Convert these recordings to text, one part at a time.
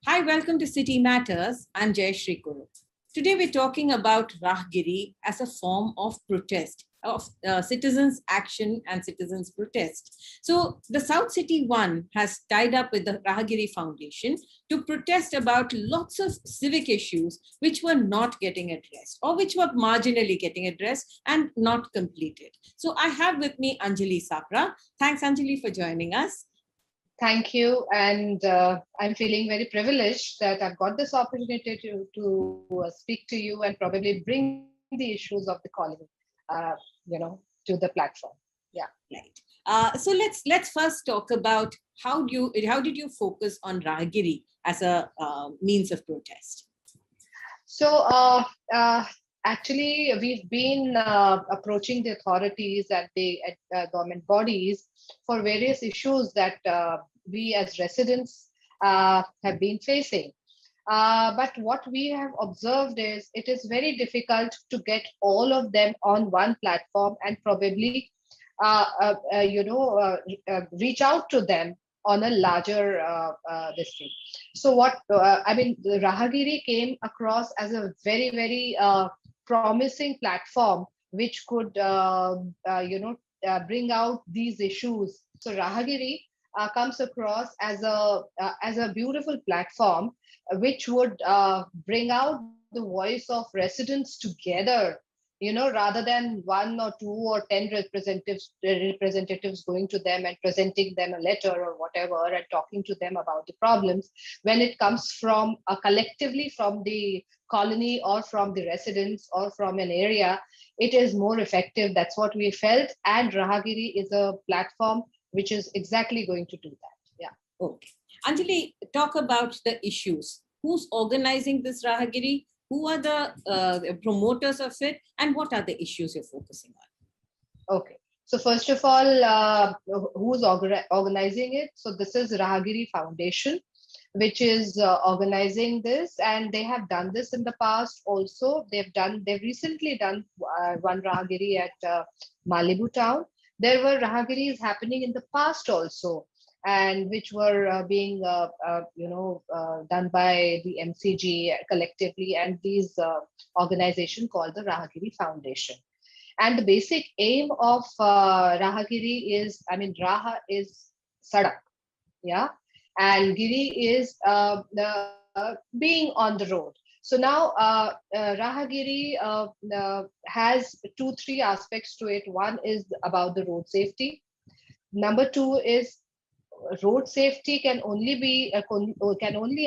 Hi, welcome to City Matters. I'm Jayashree Kuru. Today we're talking about Raahgiri as a form of protest, of citizens' action and citizens' protest. So the South City One has tied up with the Raahgiri Foundation to protest about lots of civic issues which were not getting addressed or which were marginally getting addressed and not completed. So I have with me Anjali Sapra. Thanks, Anjali, for joining us. Thank you. And I'm feeling very privileged that I've got this opportunity to speak to you and probably bring the issues of the colony, uh, to the platform. Yeah. Right. So let's first talk about how did you focus on Raahgiri as a means of protest? So actually, we've been approaching the authorities and the government bodies for various issues that we as residents have been facing. But what we have observed is it is very difficult to get all of them on one platform and probably, reach out to them on a larger this thing. So what I mean, the Raahgiri came across as a very promising platform which could bring out these issues. So Raahgiri comes across as a beautiful platform which would bring out the voice of residents together, rather than one or two or 10 representatives going to them and presenting them a letter or whatever and talking to them about the problems. When it comes from collectively from the colony or from the residents or from an area, it is more effective. That's what we felt. And Raahgiri is a platform which is exactly going to do that. Yeah. Okay. Anjali, talk about the issues. Who's organizing this Raahgiri? Who are the promoters of it? And what are the issues you're focusing on? Okay. So first of all, who's organizing it? So this is Raahgiri Foundation, which is organizing this, and they have done this in the past also. They've recently done one Raahgiri at Malibu town. There were Raahgiris happening in the past also, and which were being done by the MCG collectively and these organization called the Raahgiri Foundation. And the basic aim of Raahgiri is, Raha is Sadak, yeah, and Giri is being on the road. So now Raahgiri has 2-3 aspects to it. One is about the road safety. Number 2 is road safety can only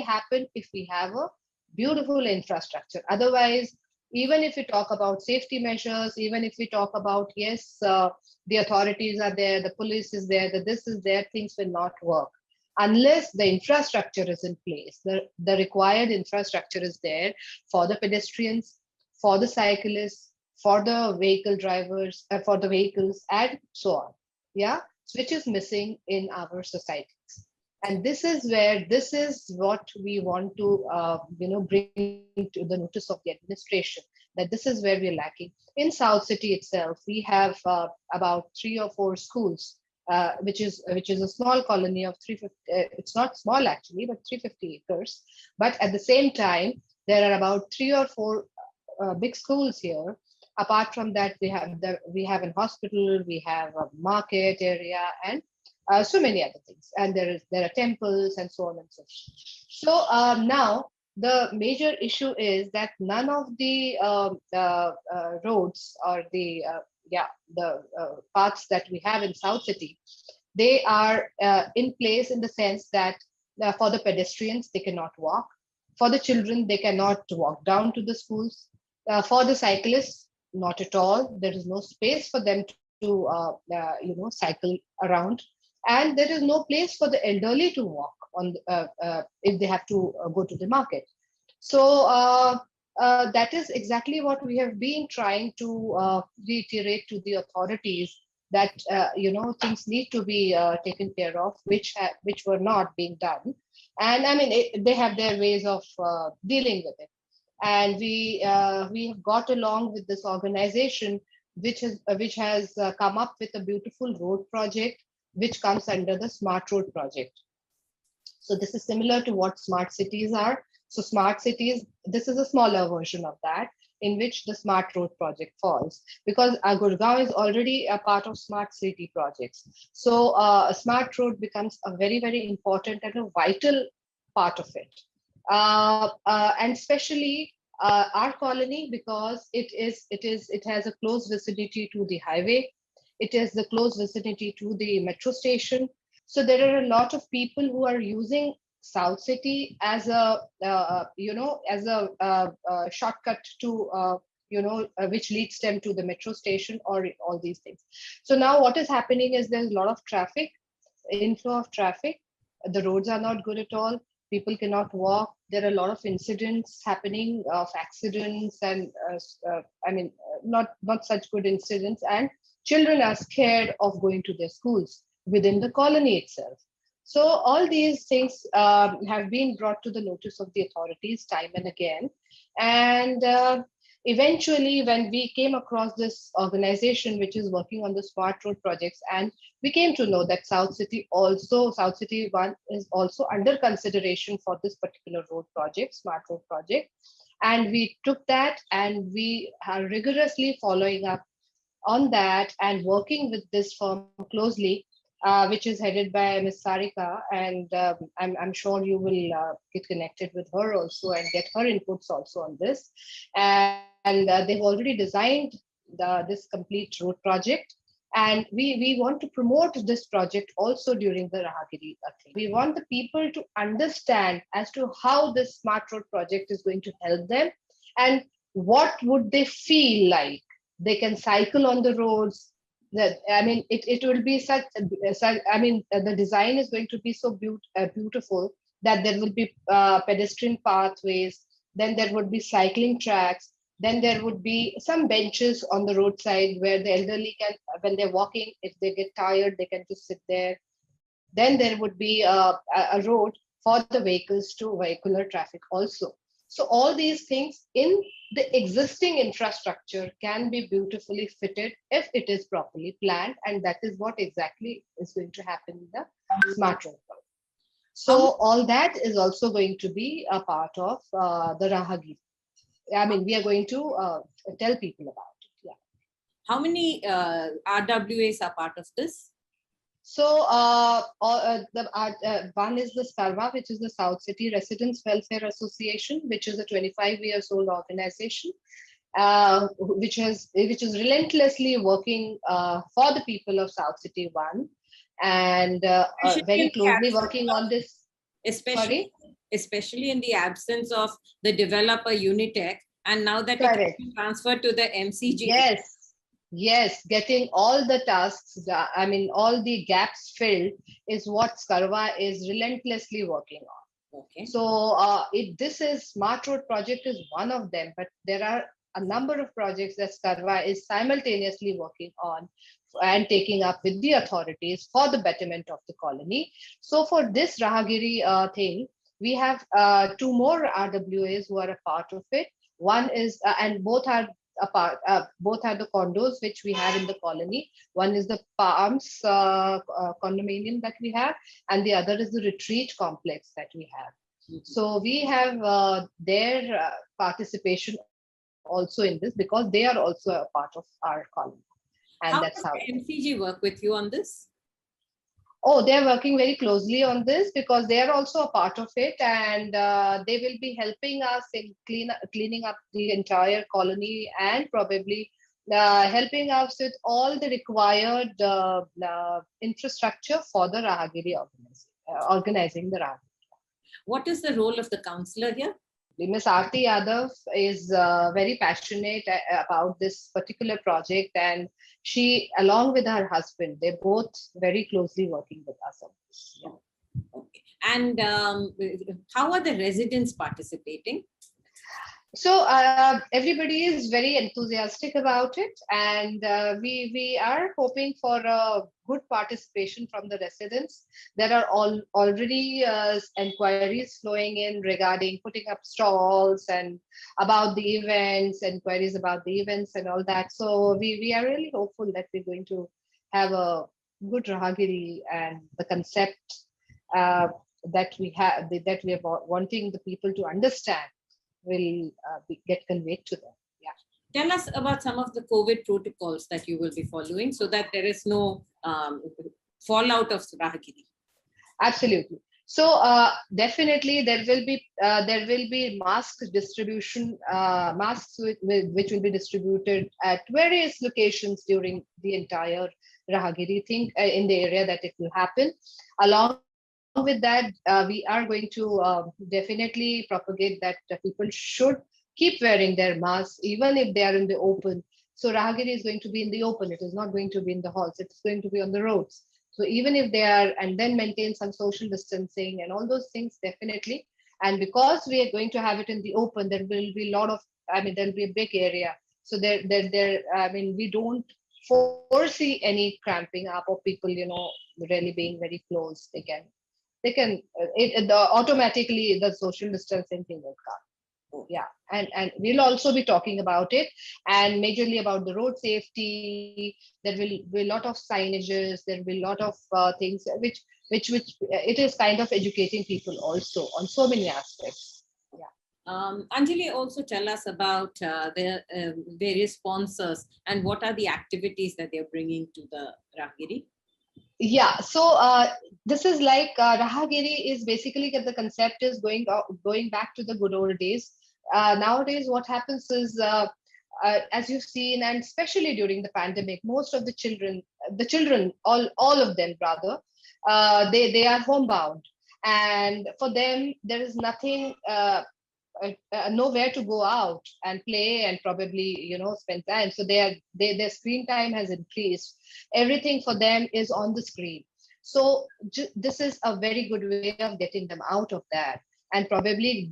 happen if we have a beautiful infrastructure. Otherwise, even if we talk about safety measures, even if we talk about the authorities are there, the police is there, this is there, things will not work unless the infrastructure is in place. The required infrastructure is there for the pedestrians, for the cyclists, for the vehicle drivers, for the vehicles, and so on. Yeah, which is missing in our societies. And this is what we want to bring to the notice of the administration, that this is where we're lacking. In South City itself, we have about 3 or 4 schools, which is a small colony of 350. It's not small actually, but 350 acres. But at the same time, there are about 3 or 4 big schools here. Apart from that, we have a hospital, we have a market area, and so many other things. And there are temples and so on and so forth. So now the major issue is that none of the roads or the paths that we have in South City, they are in place in the sense that for the pedestrians, they cannot walk. For the children, they cannot walk down to the schools. For the cyclists, not at all. There is no space for them to cycle around. And there is no place for the elderly to walk on if they have to go to the market. So that is exactly what we have been trying to reiterate to the authorities, that things need to be taken care of, which were not being done. And they have their ways of dealing with it. And we have got along with this organization, which has come up with a beautiful road project, which comes under the Smart Road project. So this is similar to what smart cities are. So smart cities, this is a smaller version of that, in which the smart road project falls, because Gurgaon is already a part of smart city projects. So a smart road becomes a very, very important and a vital part of it. And especially our colony, because it has a close vicinity to the highway. It is the close vicinity to the metro station. So there are a lot of people who are using South City as a as a shortcut to which leads them to the metro station or all these things. So now what is happening is there's a lot of traffic, inflow of traffic. The roads are not good at all. People cannot walk. There are a lot of incidents happening of accidents and not such good incidents. And children are scared of going to their schools within the colony itself. So all these things have been brought to the notice of the authorities time and again. And eventually, when we came across this organization which is working on the smart road projects, and we came to know that South City 1 is also under consideration for this particular road project, smart road project. And we took that and we are rigorously following up on that and working with this firm closely, which is headed by Ms. Sarika. And I'm sure you will get connected with her also and get her inputs also on this. And they've already designed this complete road project. And we want to promote this project also during the Raahgiri thing. We want the people to understand as to how this smart road project is going to help them and what would they feel like. They can cycle on the roads. It will be such. The design is going to be so beautiful that there will be pedestrian pathways. Then there would be cycling tracks. Then there would be some benches on the roadside where the elderly can, when they're walking, if they get tired, they can just sit there. Then there would be a road for the vehicles to vehicular traffic also. So all these things in the existing infrastructure can be beautifully fitted if it is properly planned, and that is what exactly is going to happen in the smart road. So all that is also going to be a part of the Raahgiri. We are going to tell people about it. Yeah. How many RWAs are part of this? So one is the SCARWA, which is the South City Residents Welfare Association, which is a 25 years old organization, which is relentlessly working for the people of South City 1, and very closely working on this. Especially in the absence of the developer Unitech, and now that it has been transferred to the MCG. Yes, getting all the tasks, all the gaps filled is what SCARWA is relentlessly working on. Okay. So this is Smart Road project is one of them, but there are a number of projects that SCARWA is simultaneously working on and taking up with the authorities for the betterment of the colony. So for this Raahgiri thing, we have two more RWAs who are a part of it. One is, and both are both are the condos which we have in the colony. One is the Palms condominium that we have, and the other is the retreat complex that we have. Mm-hmm. So we have their participation also in this, because they are also a part of our colony. And that's how MCG work with you on this? Oh, they're working very closely on this because they are also a part of it, and they will be helping us in cleaning up the entire colony, and probably helping us with all the required infrastructure for the Raahgiri organizing the Raahgiri. What is the role of the councillor here? Ms. Aarti Yadav is very passionate about this particular project, and she, along with her husband, they're both very closely working with us on this. Yeah. Okay. And how are the residents participating? So everybody is very enthusiastic about it, and we are hoping for a good participation from the residents. There are already inquiries flowing in regarding putting up stalls and about the events, inquiries about the events and all that. So we are really hopeful that we're going to have a good Raahgiri, and the concept that we have, that we are wanting the people to understand, will get conveyed to them. Yeah. Tell us about some of the COVID protocols that you will be following so that there is no fallout of Raahgiri. Absolutely. So definitely there will be mask distribution, masks which will be distributed at various locations during the entire Raahgiri thing in the area that it will happen. Along with that, we are going to definitely propagate that people should keep wearing their masks even if they are in the open. So Raahgiri is going to be in the open. It is not going to be in the halls. It's going to be on the roads. So even if they are, and then maintain some social distancing and all those things, definitely. And because we are going to have it in the open, there will be a lot of, there'll be a big area. So we don't foresee any cramping up of people, really being very close. Automatically the social distancing thing will come. Yeah, and we'll also be talking about it, and majorly about the road safety. There will be a lot of signages. There will be a lot of things which it is kind of educating people also on so many aspects. Yeah. Anjali, also tell us about the various sponsors and what are the activities that they're bringing to the Raahgiri. Yeah, so this is like Raahgiri is basically, the concept is going back to the good old days. Nowadays, what happens is, as you've seen, and especially during the pandemic, most of the children, all of them rather, they are homebound, and for them there is nothing. Nowhere to go out and play and probably spend time, so their screen time has increased. Everything for them is on the screen. So this is a very good way of getting them out of that, and probably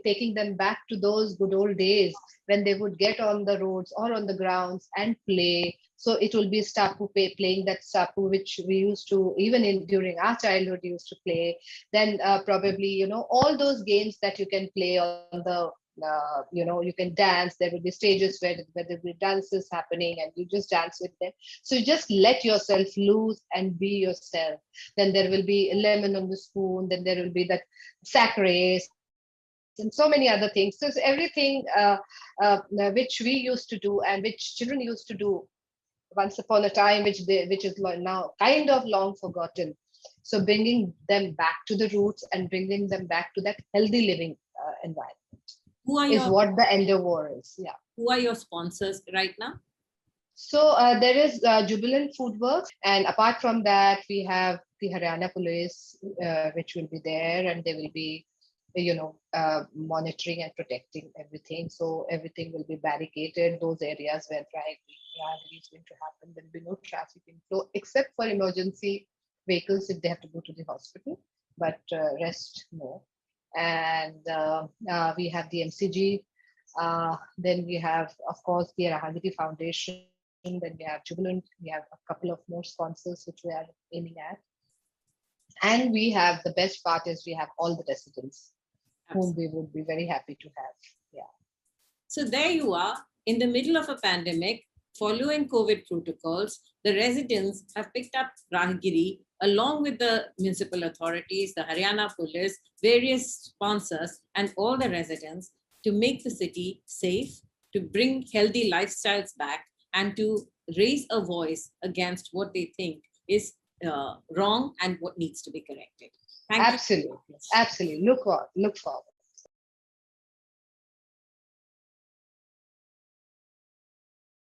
taking them back to those good old days when they would get on the roads or on the grounds and play. So it will be stapu, playing that stapu which we used to, even during our childhood, used to play. Then probably all those games that you can play on the you can dance. There will be stages where there will be dances happening and you just dance with them. So you just let yourself loose and be yourself. Then there will be a lemon on the spoon. Then there will be that sack race and so many other things. So it's everything which we used to do and which children used to do once upon a time, which is now kind of long forgotten. So bringing them back to the roots and bringing them back to that healthy living environment is what the endeavor is. Yeah. Who are your sponsors right now? So there is Jubilant Foodworks, and apart from that, we have the Haryana Police, which will be there, and they will be, monitoring and protecting everything. So everything will be barricaded. Those areas where Raahgiri is going to happen, there will be no traffic inflow except for emergency vehicles if they have to go to the hospital. But rest no. And we have the MCG. Then we have, of course, the Raahgiri Foundation. Then we have Jubilant. We have a couple of more sponsors which we are aiming at. And we have, the best part is, we have all the residents. Absolutely. Whom we would be very happy to have. Yeah. So there you are, in the middle of a pandemic, following COVID protocols, the residents have picked up Raahgiri along with the municipal authorities, the Haryana Police, various sponsors, and all the residents to make the city safe, to bring healthy lifestyles back, and to raise a voice against what they think is wrong and what needs to be corrected. Absolutely. Look forward.